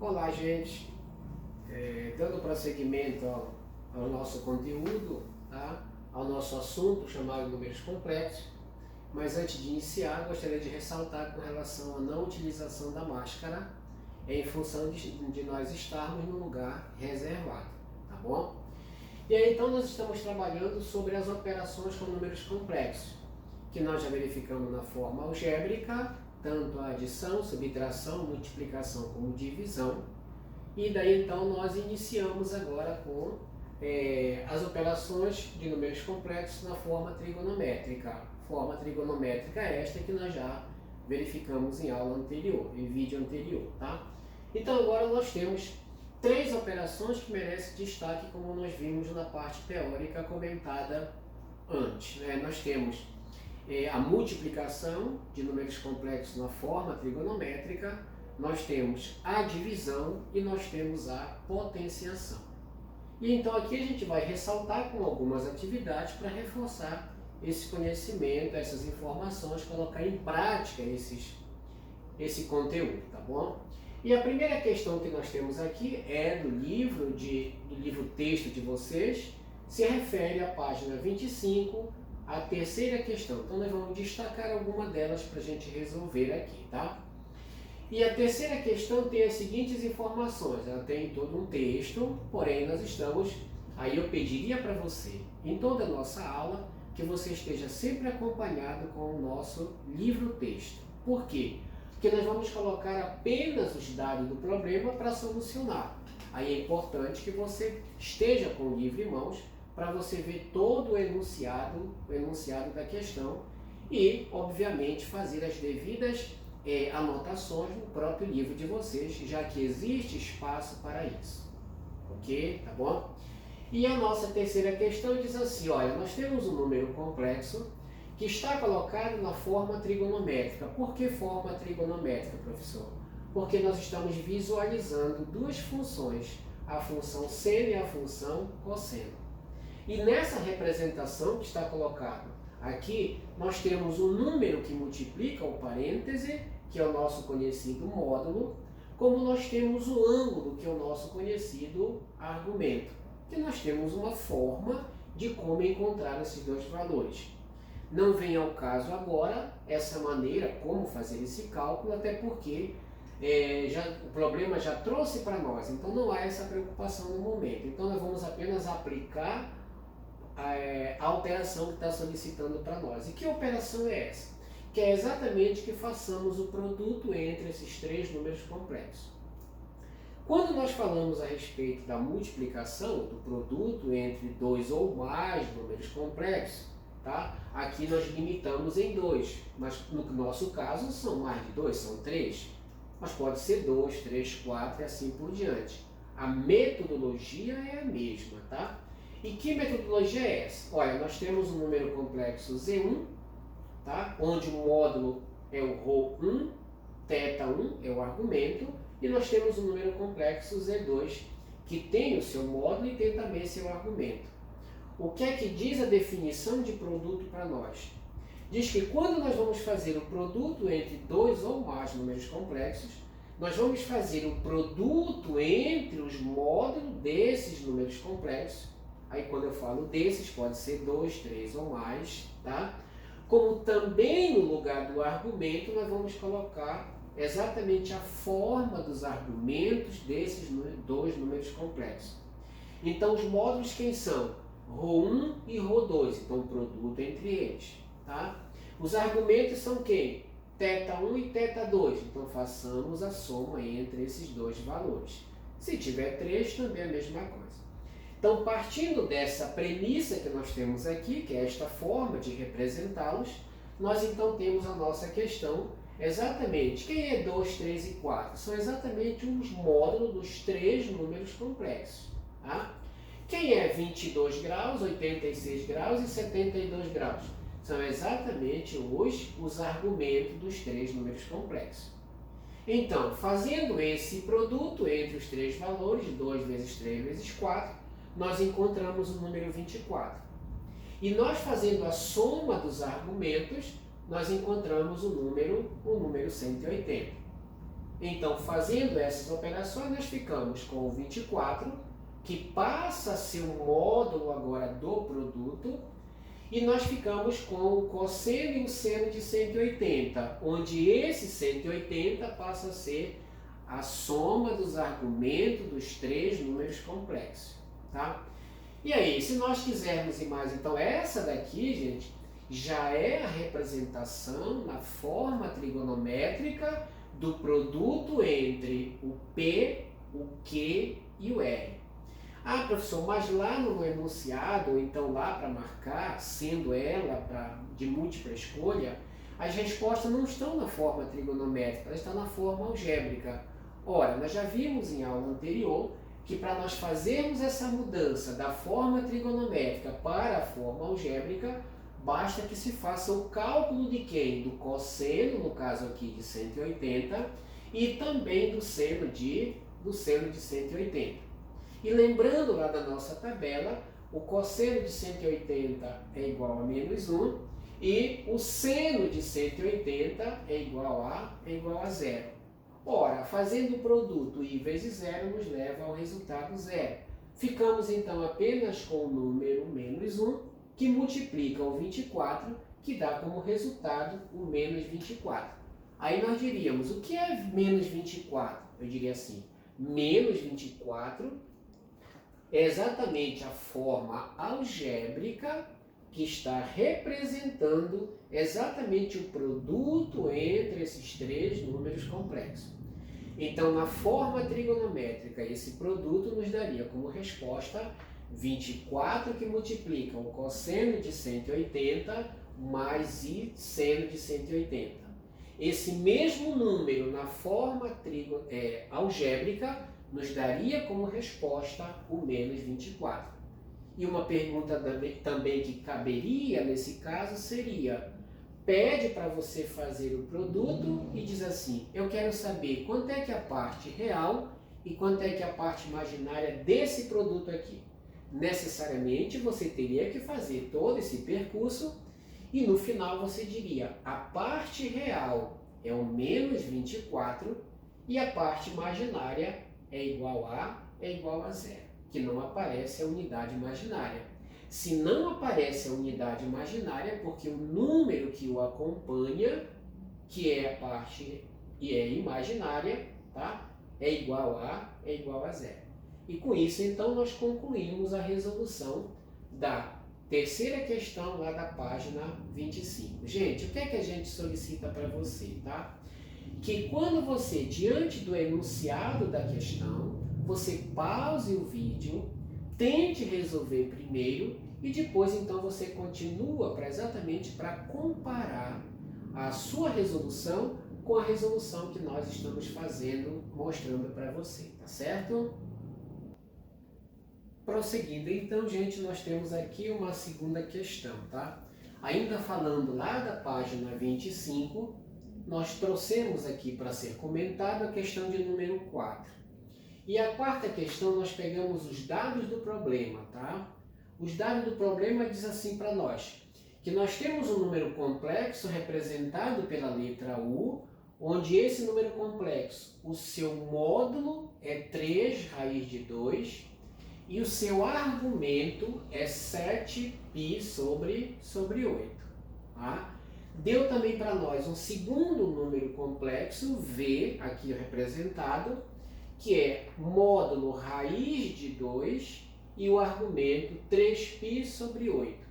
Olá, gente. Dando prosseguimento ao nosso conteúdo, tá? Ao nosso assunto chamado números complexos, mas antes de iniciar, gostaria de ressaltar com relação à não utilização da máscara em função de nós estarmos no lugar reservado, tá bom? E aí, então, nós estamos trabalhando sobre as operações com números complexos, que nós já verificamos na forma algébrica, tanto a adição, subtração, multiplicação como divisão. E daí então nós iniciamos agora com as operações de números complexos na forma trigonométrica. Forma trigonométrica esta que nós já verificamos em aula anterior, em vídeo anterior, tá? Então agora nós temos três operações que merecem destaque, como nós vimos na parte teórica comentada antes, né? Nós temos a multiplicação de números complexos na forma trigonométrica, nós temos a divisão e nós temos a potenciação. E então aqui a gente vai ressaltar com algumas atividades para reforçar esse conhecimento, essas informações, colocar em prática esse conteúdo, tá bom? E a primeira questão que nós temos aqui é do livro texto de vocês, se refere à página 25, a terceira questão. Então nós vamos destacar alguma delas para a gente resolver aqui, tá? E a terceira questão tem as seguintes informações. Ela tem todo um texto, porém nós estamos... Aí eu pediria para você, em toda a nossa aula, que você esteja sempre acompanhado com o nosso livro-texto. Por quê? Porque nós vamos colocar apenas os dados do problema para solucionar. Aí é importante que você esteja com o livro em mãos para você ver todo o enunciado da questão e, obviamente, fazer as devidas anotações no próprio livro de vocês, já que existe espaço para isso. Ok? Tá bom? E a nossa terceira questão diz assim, olha, nós temos um número complexo que está colocado na forma trigonométrica. Por que forma trigonométrica, professor? Porque nós estamos visualizando duas funções, a função seno e a função cosseno. E nessa representação que está colocado aqui, nós temos um número que multiplica o parêntese, que é o nosso conhecido módulo, como nós temos o ângulo, que é o nosso conhecido argumento. Que nós temos uma forma de como encontrar esses dois valores. Não vem ao caso agora essa maneira, como fazer esse cálculo, até porque o problema já trouxe para nós, então não há essa preocupação no momento. Então nós vamos apenas aplicar a operação que está solicitando para nós. E que operação é essa? Que é exatamente que façamos o produto entre esses três números complexos. Quando nós falamos a respeito da multiplicação, do produto entre dois ou mais números complexos, tá? Aqui nós limitamos em 2, mas no nosso caso são mais de 2, são 3. Mas pode ser 2, 3, 4 e assim por diante. A metodologia é a mesma, tá? E que metodologia é essa? Olha, nós temos um número complexo Z1, tá? Onde o módulo é o ρ1, θ1 é o argumento, e nós temos um número complexo Z2, que tem o seu módulo e tem também seu argumento. O que é que diz a definição de produto para nós? Diz que quando nós vamos fazer o produto entre dois ou mais números complexos, nós vamos fazer o produto entre os módulos desses números complexos. Aí quando eu falo desses, pode ser 2, 3 ou mais, tá? Como também no lugar do argumento, nós vamos colocar exatamente a forma dos argumentos desses dois números complexos. Então os módulos quem são? ρ1 e ρ2, então o produto entre eles, tá? Os argumentos são quem? θ1 e θ2, então façamos a soma entre esses dois valores. Se tiver 3, também é a mesma coisa. Então, partindo dessa premissa que nós temos aqui, que é esta forma de representá-los, nós então temos a nossa questão exatamente. Quem é 2, 3 e 4? São exatamente os módulos dos três números complexos. Tá? Quem é 22 graus, 86 graus e 72 graus? São exatamente os argumentos dos três números complexos. Então, fazendo esse produto entre os três valores, 2 vezes 3 vezes 4, nós encontramos o número 24. E nós fazendo a soma dos argumentos, nós encontramos o número 180. Então, fazendo essas operações, nós ficamos com o 24, que passa a ser o módulo agora do produto, e nós ficamos com o cosseno e o seno de 180, onde esse 180 passa a ser a soma dos argumentos dos três números complexos, tá? E aí, se nós quisermos ir mais, então essa daqui, gente, já é a representação na forma trigonométrica do produto entre o P, o Q e o R. Ah, professor, mas lá no enunciado, ou então lá para marcar, sendo ela de múltipla escolha, as respostas não estão na forma trigonométrica, elas estão na forma algébrica. Ora, nós já vimos em aula anterior que para nós fazermos essa mudança da forma trigonométrica para a forma algébrica, basta que se faça o cálculo de quem? Do cosseno, no caso aqui de 180, e também do seno de 180. E lembrando lá da nossa tabela, o cosseno de 180 é igual a menos 1 e o seno de 180 é igual a zero. Ora, fazendo o produto I vezes zero nos leva ao resultado zero. Ficamos então apenas com o número menos 1, que multiplica o 24, que dá como resultado o menos 24. Aí nós diríamos, o que é menos 24? Eu diria assim, menos 24 é exatamente a forma algébrica que está representando exatamente o produto entre esses três números complexos. Então, na forma trigonométrica, esse produto nos daria como resposta 24 que multiplica o cosseno de 180 mais I seno de 180. Esse mesmo número na forma algébrica nos daria como resposta o menos 24. E uma pergunta também que caberia nesse caso seria, pede para você fazer o produto e diz assim, eu quero saber quanto é que é a parte real e quanto é que é a parte imaginária desse produto aqui. Necessariamente você teria que fazer todo esse percurso e no final você diria, a parte real é o menos 24 e a parte imaginária é igual a zero, que não aparece a unidade imaginária. Se não aparece a unidade imaginária, é porque o número que o acompanha, que é a parte imaginária, tá? é igual a zero. E com isso, então, nós concluímos a resolução da terceira questão lá da página 25. Gente, o que é que a gente solicita para você, tá? Que quando você, diante do enunciado da questão, você pause o vídeo, tente resolver primeiro e depois então você continua exatamente para comparar a sua resolução com a resolução que nós estamos fazendo, mostrando para você, tá certo? Prosseguindo então, gente, nós temos aqui uma segunda questão, tá? Ainda falando lá da página 25, nós trouxemos aqui para ser comentado a questão de número 4. E a quarta questão, nós pegamos os dados do problema, tá? Os dados do problema diz assim para nós, que nós temos um número complexo representado pela letra U, onde esse número complexo, o seu módulo é 3 raiz de 2 e o seu argumento é 7π sobre 8. Tá? Deu também para nós um segundo número complexo, V, aqui representado, que é módulo raiz de 2 e o argumento 3π sobre 8.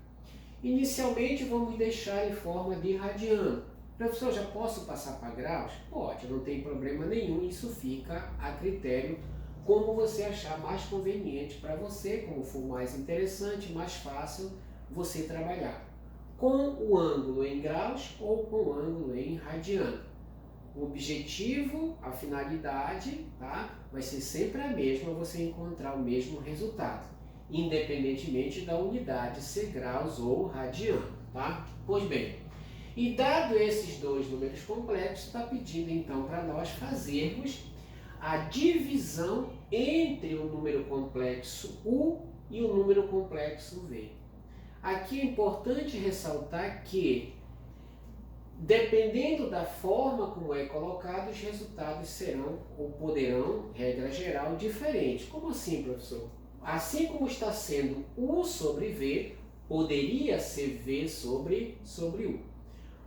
Inicialmente vamos deixar em forma de radiano. Professor, já posso passar para graus? Pode, não tem problema nenhum, isso fica a critério como você achar mais conveniente para você, como for mais interessante, mais fácil você trabalhar. Com o ângulo em graus ou com o ângulo em radiano. O objetivo, a finalidade, tá? Vai ser sempre a mesma, você encontrar o mesmo resultado, independentemente da unidade ser graus ou radiano, tá? Pois bem, e dado esses dois números complexos, está pedindo então para nós fazermos a divisão entre o número complexo U e o número complexo V. Aqui é importante ressaltar que dependendo da forma como é colocado, os resultados serão ou poderão, regra geral, diferentes. Como assim, professor? Assim como está sendo U sobre V, poderia ser V sobre U.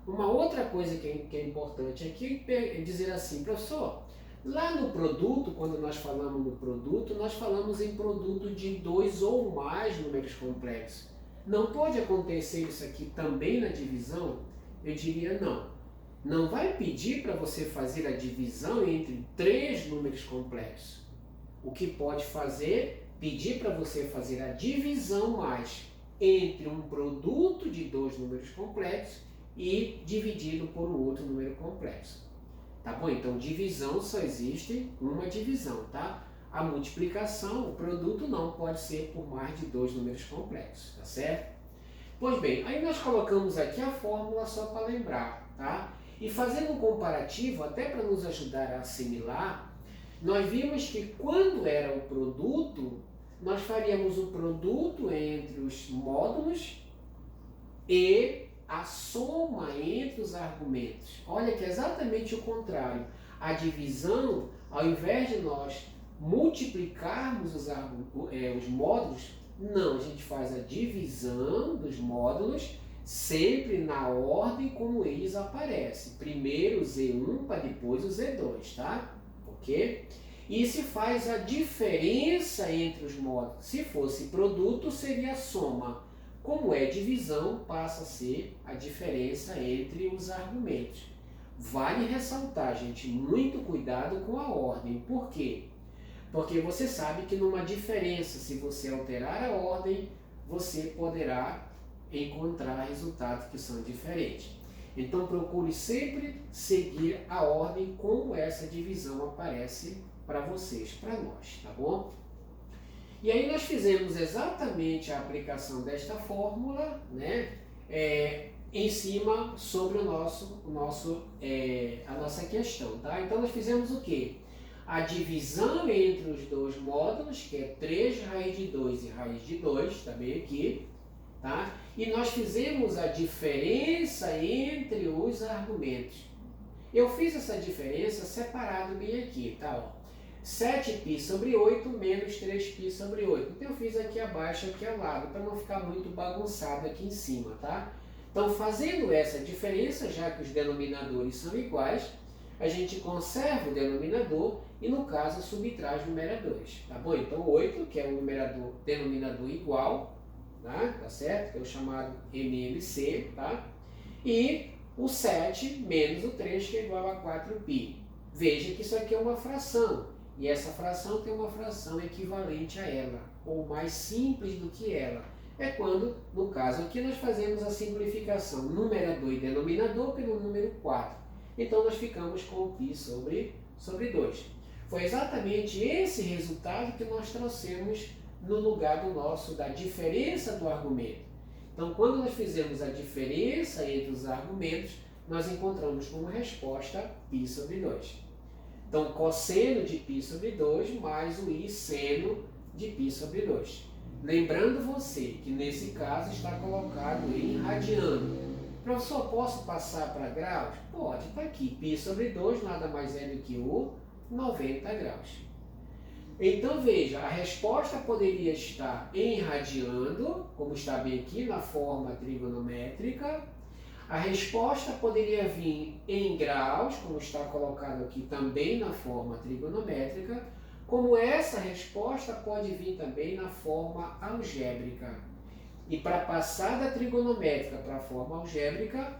Uma outra coisa que é importante aqui é dizer assim, professor, lá no produto, quando nós falamos no produto, nós falamos em produto de 2 ou mais números complexos. Não pode acontecer isso aqui também na divisão? Eu diria não. Não vai pedir para você fazer a divisão entre 3 números complexos. O que pode fazer, pedir para você fazer a divisão mais entre um produto de 2 números complexos e dividido por um outro número complexo. Tá bom? Então, divisão só existe uma divisão, tá? A multiplicação, o produto não pode ser por mais de 2 números complexos, tá certo? Pois bem, aí nós colocamos aqui a fórmula só para lembrar, tá? E fazendo um comparativo, até para nos ajudar a assimilar, nós vimos que quando era o produto, nós faríamos o produto entre os módulos e a soma entre os argumentos. Olha que é exatamente o contrário. A divisão, ao invés de nós multiplicarmos os módulos, não, a gente faz a divisão dos módulos sempre na ordem como eles aparecem. Primeiro o Z1 para depois o Z2, tá? Ok? E se faz a diferença entre os módulos. Se fosse produto, seria a soma. Como é divisão, passa a ser a diferença entre os argumentos. Vale ressaltar, gente, muito cuidado com a ordem. Por quê? Porque você sabe que numa diferença, se você alterar a ordem, você poderá encontrar resultados que são diferentes. Então procure sempre seguir a ordem como essa divisão aparece para vocês, para nós, tá bom? E aí nós fizemos exatamente a aplicação desta fórmula, né, em cima sobre a nossa questão, tá? Então nós fizemos o quê? A divisão entre os dois módulos, que é 3 raiz de 2 e raiz de 2, tá bem aqui, tá? E nós fizemos a diferença entre os argumentos. Eu fiz essa diferença separado bem aqui, tá? Ó. 7π sobre 8 menos 3π sobre 8. Então eu fiz aqui abaixo, aqui ao lado, para não ficar muito bagunçado aqui em cima, tá? Então fazendo essa diferença, já que os denominadores são iguais, a gente conserva o denominador e no caso subtrai os numeradores, tá bom? Então 8, que é o denominador igual, tá certo? Que é o chamado MMC, tá? E o 7 menos o 3, que é igual a 4π. Veja que isso aqui é uma fração. E essa fração tem uma fração equivalente a ela, ou mais simples do que ela. É quando, no caso aqui, nós fazemos a simplificação numerador e denominador pelo número 4. Então nós ficamos com o π sobre 2. Foi exatamente esse resultado que nós trouxemos no lugar da diferença do argumento. Então quando nós fizemos a diferença entre os argumentos, nós encontramos como resposta π sobre 2. Então, cosseno de π sobre 2 mais o i seno de π sobre 2. Lembrando você que nesse caso está colocado em radiano. Professor, posso passar para graus? Pode, está aqui. π sobre 2 nada mais é do que o 90 graus. Então veja, a resposta poderia estar em radiano, como está bem aqui na forma trigonométrica. A resposta poderia vir em graus, como está colocado aqui também na forma trigonométrica, como essa resposta pode vir também na forma algébrica. E para passar da trigonométrica para a forma algébrica,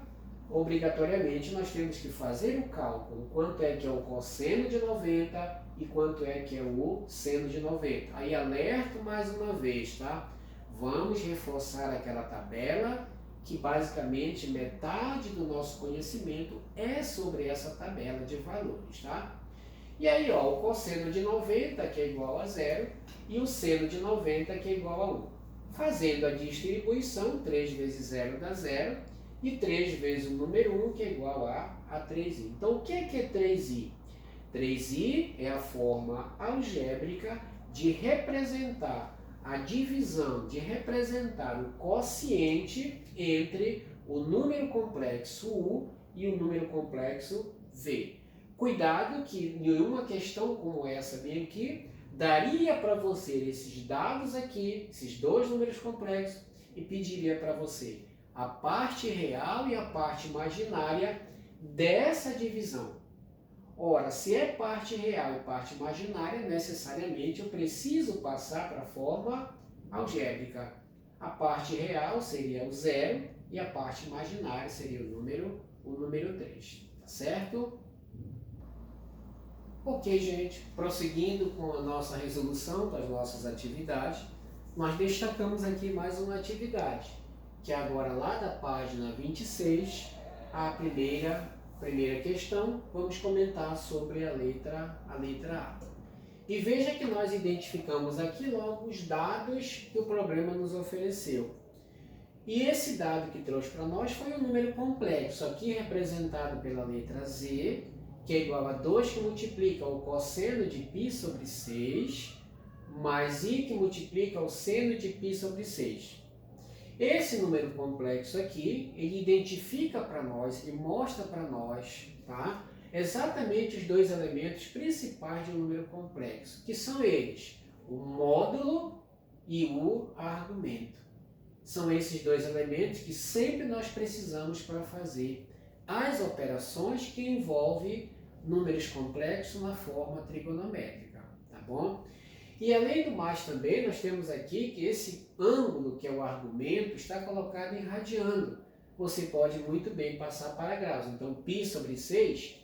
obrigatoriamente nós temos que fazer o cálculo, quanto é que é o cosseno de 90 e quanto é que é o seno de 90. Aí alerto mais uma vez, tá? Vamos reforçar aquela tabela, que basicamente metade do nosso conhecimento é sobre essa tabela de valores, tá? E aí, ó, o cosseno de 90, que é igual a 0, e o seno de 90, que é igual a 1. Fazendo a distribuição, 3 vezes 0 dá 0, e 3 vezes o número 1, que é igual a 3i. Então, o que é 3i? 3i é a forma algébrica de representar a divisão, de representar o quociente entre o número complexo u e o número complexo V. Cuidado que em uma questão como essa bem aqui, daria para você esses dados aqui, esses dois números complexos, e pediria para você a parte real e a parte imaginária dessa divisão. Ora, se é parte real e parte imaginária, necessariamente eu preciso passar para a forma algébrica. A parte real seria o 0 e a parte imaginária seria o número 3, tá certo? Ok, gente, prosseguindo com a nossa resolução das nossas atividades, nós destacamos aqui mais uma atividade, que é agora lá da página 26, a primeira questão, vamos comentar sobre a letra A. E veja que nós identificamos aqui logo os dados que o programa nos ofereceu. E esse dado que trouxe para nós foi um número complexo, aqui representado pela letra Z, que é igual a 2 que multiplica o cosseno de π sobre 6, mais i que multiplica o seno de π sobre 6. Esse número complexo aqui, ele identifica para nós e mostra para nós, tá, exatamente os dois elementos principais de um número complexo, que são eles, o módulo e o argumento. São esses dois elementos que sempre nós precisamos para fazer as operações que envolvem números complexos na forma trigonométrica, tá bom? E além do mais também, nós temos aqui que esse ângulo, que é o argumento, está colocado em radiano. Você pode muito bem passar para graus. Então, π sobre 6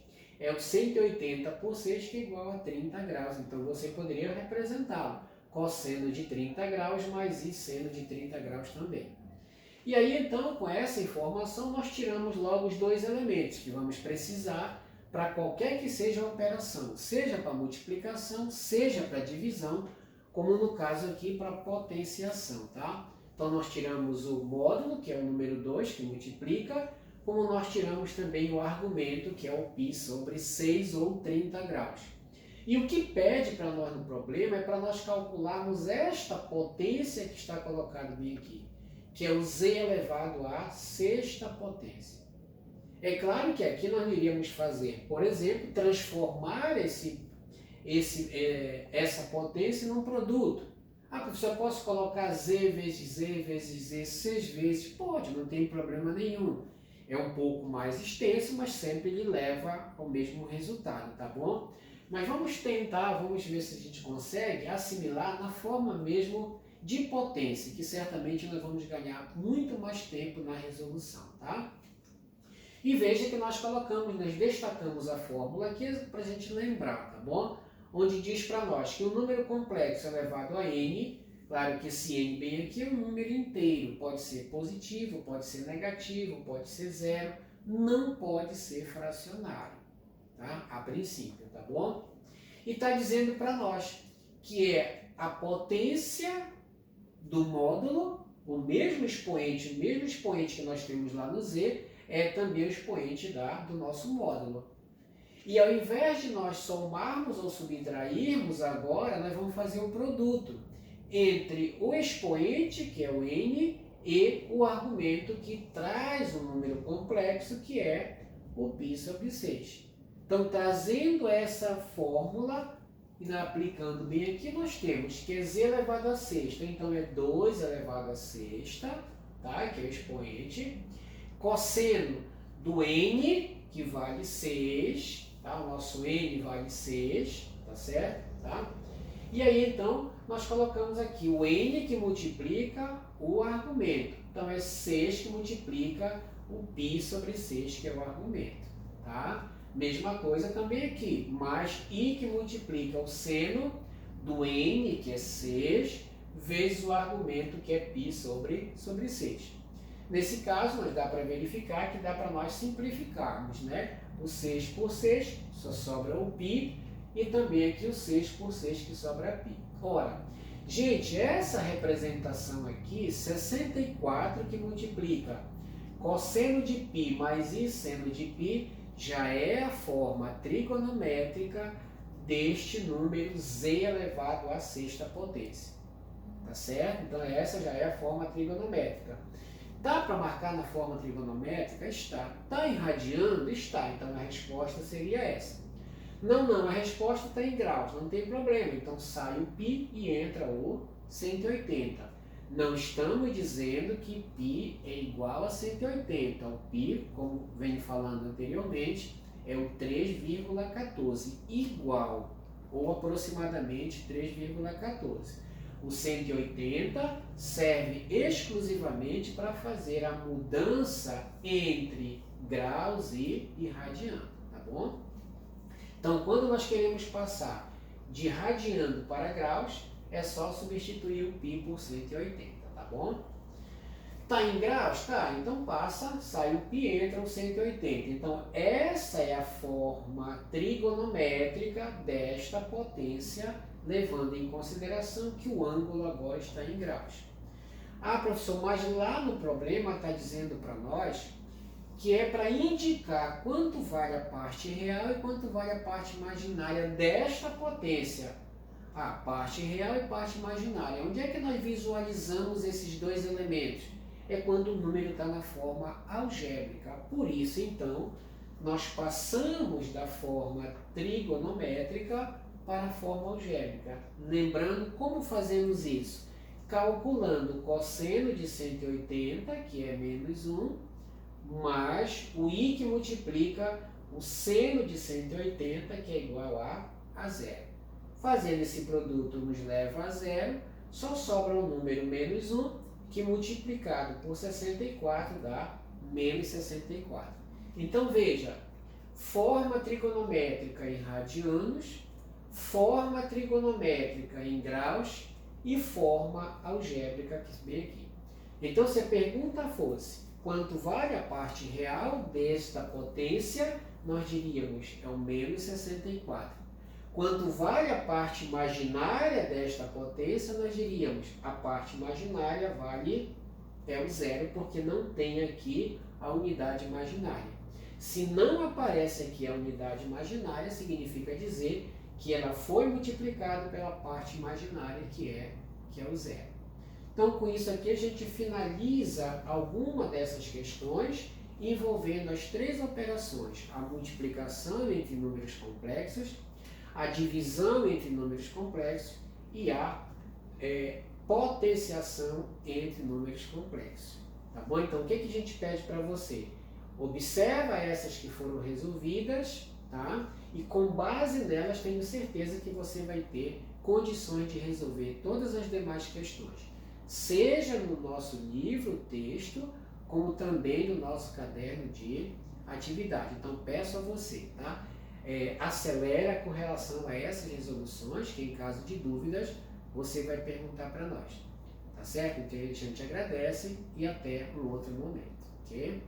é o 180 por 6, que é igual a 30 graus. Então, você poderia representá-lo. Cosseno de 30 graus mais i seno de 30 graus também. E aí, então, com essa informação, nós tiramos logo os dois elementos que vamos precisar para qualquer que seja a operação, seja para multiplicação, seja para divisão, como no caso aqui para potenciação, tá? Então nós tiramos o módulo, que é o número 2, que multiplica, como nós tiramos também o argumento, que é o π sobre 6 ou 30 graus. E o que pede para nós no problema é para nós calcularmos esta potência que está colocada bem aqui, que é o z elevado à sexta potência. É claro que aqui nós iríamos fazer, por exemplo, transformar essa potência num produto. Ah, professor, posso colocar z vezes z vezes z 6 vezes? Pode, não tem problema nenhum. É um pouco mais extenso, mas sempre ele leva ao mesmo resultado, tá bom? Mas vamos tentar, vamos ver se a gente consegue assimilar na forma mesmo de potência, que certamente nós vamos ganhar muito mais tempo na resolução, tá? E veja que nós destacamos a fórmula aqui para a gente lembrar, tá bom? Onde diz para nós que o número complexo elevado a n, claro que esse n bem aqui é um número inteiro, pode ser positivo, pode ser negativo, pode ser zero, não pode ser fracionário, tá? A princípio, tá bom? E está dizendo para nós que é a potência do módulo, o mesmo expoente que nós temos lá no z, é também o expoente do nosso módulo. E ao invés de nós somarmos ou subtrairmos agora, nós vamos fazer um produto entre o expoente, que é o n, e o argumento que traz um número complexo, que é o π sobre 6. Então, trazendo essa fórmula e aplicando bem aqui, nós temos que é z elevado a sexta. Então, é 2 elevado a sexta, tá? Que é o expoente. Cosseno do n, que vale 6, tá? O nosso n vale 6, tá certo? Tá? E aí, então, nós colocamos aqui o n que multiplica o argumento. Então, é 6 que multiplica o π sobre 6, que é o argumento, tá? Mesma coisa também aqui, mais i que multiplica o seno do n, que é 6, vezes o argumento, que é π sobre 6. Nesse caso, nós dá para verificar que dá para nós simplificarmos, né? O 6 por 6, só sobra o π, e também aqui o 6 por 6, que sobra π. Ora, gente, essa representação aqui, 64 que multiplica cosseno de π mais i seno de π, já é a forma trigonométrica deste número z elevado à sexta potência. Tá certo? Então essa já é a forma trigonométrica. Dá para marcar na forma trigonométrica? Está. Está irradiando? Está. Então a resposta seria essa. Não, a resposta está em graus, não tem problema. Então sai o π e entra o 180. Não estamos dizendo que π é igual a 180. O π, como venho falando anteriormente, é o 3,14, igual ou aproximadamente 3,14. O 180 serve exclusivamente para fazer a mudança entre graus e radiano, tá bom? Então, quando nós queremos passar de radiano para graus, é só substituir o π por 180, tá bom? Tá em graus? Tá, então passa, sai o π, entra o 180. Então, essa é a forma trigonométrica desta potência, levando em consideração que o ângulo agora está em graus. Ah, professor, mas lá no problema está dizendo para nós que é para indicar quanto vale a parte real e quanto vale a parte imaginária desta potência. Ah, parte real e parte imaginária. Onde é que nós visualizamos esses dois elementos? É quando o número está na forma algébrica. Por isso, então, nós passamos da forma trigonométrica para a forma algébrica. Lembrando como fazemos isso? Calculando o cosseno de 180, que é menos 1, mais o i que multiplica o seno de 180, que é igual a zero. Fazendo esse produto nos leva a zero, só sobra o número menos 1, que multiplicado por 64 dá menos 64. Então veja, forma trigonométrica em radianos, forma trigonométrica em graus e forma algébrica, que vem aqui. Então, se a pergunta fosse quanto vale a parte real desta potência, nós diríamos é o menos 64. Quanto vale a parte imaginária desta potência, nós diríamos a parte imaginária vale o zero, porque não tem aqui a unidade imaginária. Se não aparece aqui a unidade imaginária, significa dizer que ela foi multiplicada pela parte imaginária, que é o zero. Então, com isso aqui, a gente finaliza alguma dessas questões envolvendo as três operações: a multiplicação entre números complexos, a divisão entre números complexos e a potenciação entre números complexos. Tá bom? Então, o que a gente pede para você? Observa essas que foram resolvidas, tá? E com base nelas, tenho certeza que você vai ter condições de resolver todas as demais questões, seja no nosso livro, texto, como também no nosso caderno de atividade. Então, peço a você, tá? Acelera com relação a essas resoluções, que em caso de dúvidas, você vai perguntar para nós. Tá certo? Então, a gente agradece e até um outro momento, ok?